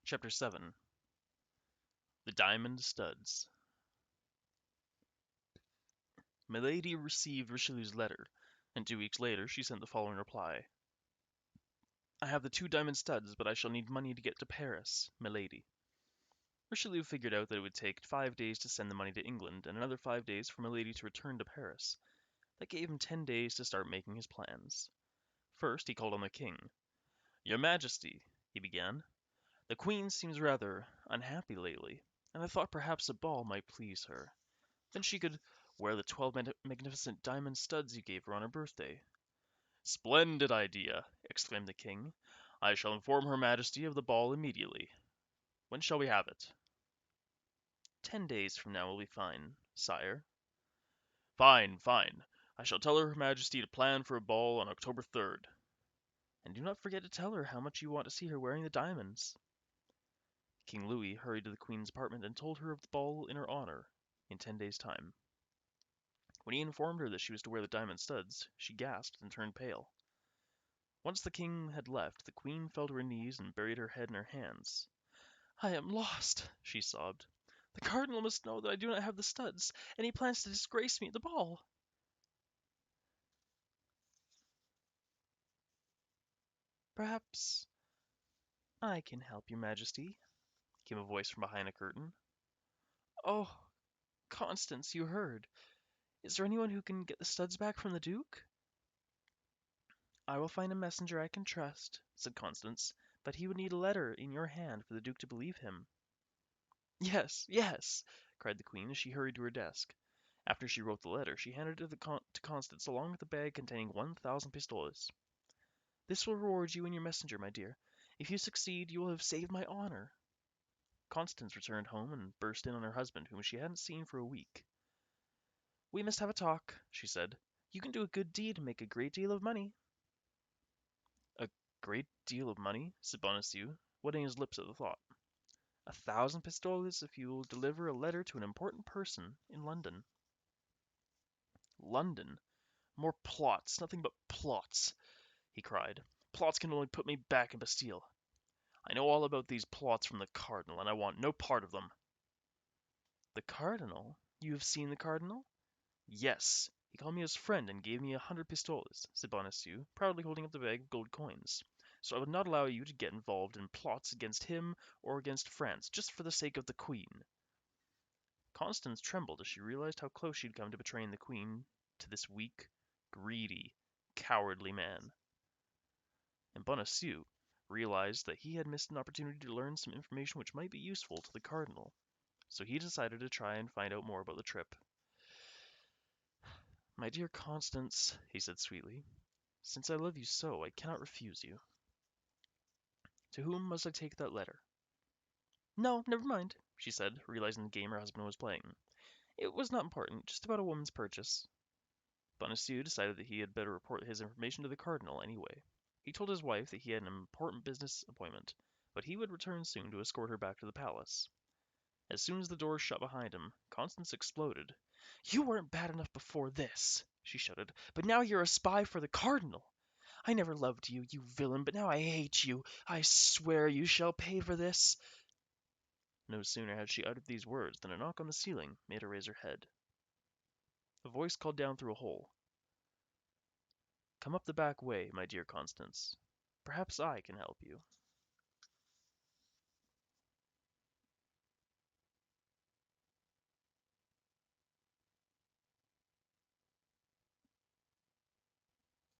Chapter 7 The Diamond Studs. Milady received Richelieu's letter, and 2 weeks later she sent the following reply. I have the 2 diamond studs, but I shall need money to get to Paris, Milady. Richelieu figured out that it would take 5 days to send the money to England, and another 5 days for Milady to return to Paris. That gave him 10 days to start making his plans. First, he called on the king. Your Majesty, he began, the Queen seems rather unhappy lately, and I thought perhaps a ball might please her. Then she could wear the 12 magnificent diamond studs you gave her on her birthday. Splendid idea, exclaimed the king. I shall inform her Majesty of the ball immediately. When shall we have it? 10 days from now will be fine, sire. Fine, fine. I shall tell her Majesty to plan for a ball on October 3rd. And do not forget to tell her how much you want to see her wearing the diamonds. King Louis hurried to the Queen's apartment and told her of the ball in her honor in 10 days' time. When he informed her that she was to wear the diamond studs, she gasped and turned pale. Once the king had left, the Queen fell to her knees and buried her head in her hands. I am lost, she sobbed. The cardinal must know that I do not have the studs, and he plans to disgrace me at the ball. Perhaps I can help your Majesty, came a voice from behind a curtain. Oh, Constance, you heard. Is there anyone who can get the studs back from the Duke? I will find a messenger I can trust, said Constance, but he would need a letter in your hand for the Duke to believe him. Yes, yes, cried the Queen as she hurried to her desk. After she wrote the letter, she handed it to Constance along with the bag containing 1,000 pistoles. This will reward you and your messenger, my dear. If you succeed, you will have saved my honor. Constance returned home and burst in on her husband, whom she hadn't seen for a week. We must have a talk, she said. You can do a good deed and make a great deal of money. A great deal of money, said Bonacieux, wetting his lips at the thought. 1,000 pistoles if you will deliver a letter to an important person in London. London? More plots, nothing but plots, he cried. Plots can only put me back in Bastille. I know all about these plots from the cardinal, and I want no part of them. The cardinal? You have seen the cardinal? Yes. He called me his friend and gave me 100 pistoles, said Bonacieux, proudly holding up the bag of gold coins. So I would not allow you to get involved in plots against him or against France, just for the sake of the Queen. Constance trembled as she realized how close she had come to betraying the Queen to this weak, greedy, cowardly man. And Bonacieux realized that he had missed an opportunity to learn some information which might be useful to the cardinal, so he decided to try and find out more about the trip. My dear Constance, he said sweetly, since I love you so, I cannot refuse you. To whom must I take that letter? No, never mind, she said, realizing the game her husband was playing. It was not important, just about a woman's purchase. Bonacieux decided that he had better report his information to the cardinal anyway. He told his wife that he had an important business appointment, but he would return soon to escort her back to the palace. As soon as the door shut behind him, Constance exploded. You weren't bad enough before this, she shouted, but now you're a spy for the cardinal. I never loved you, you villain, but now I hate you. I swear you shall pay for this. No sooner had she uttered these words than a knock on the ceiling made her raise her head. A voice called down through a hole. Come up the back way, my dear Constance. Perhaps I can help you.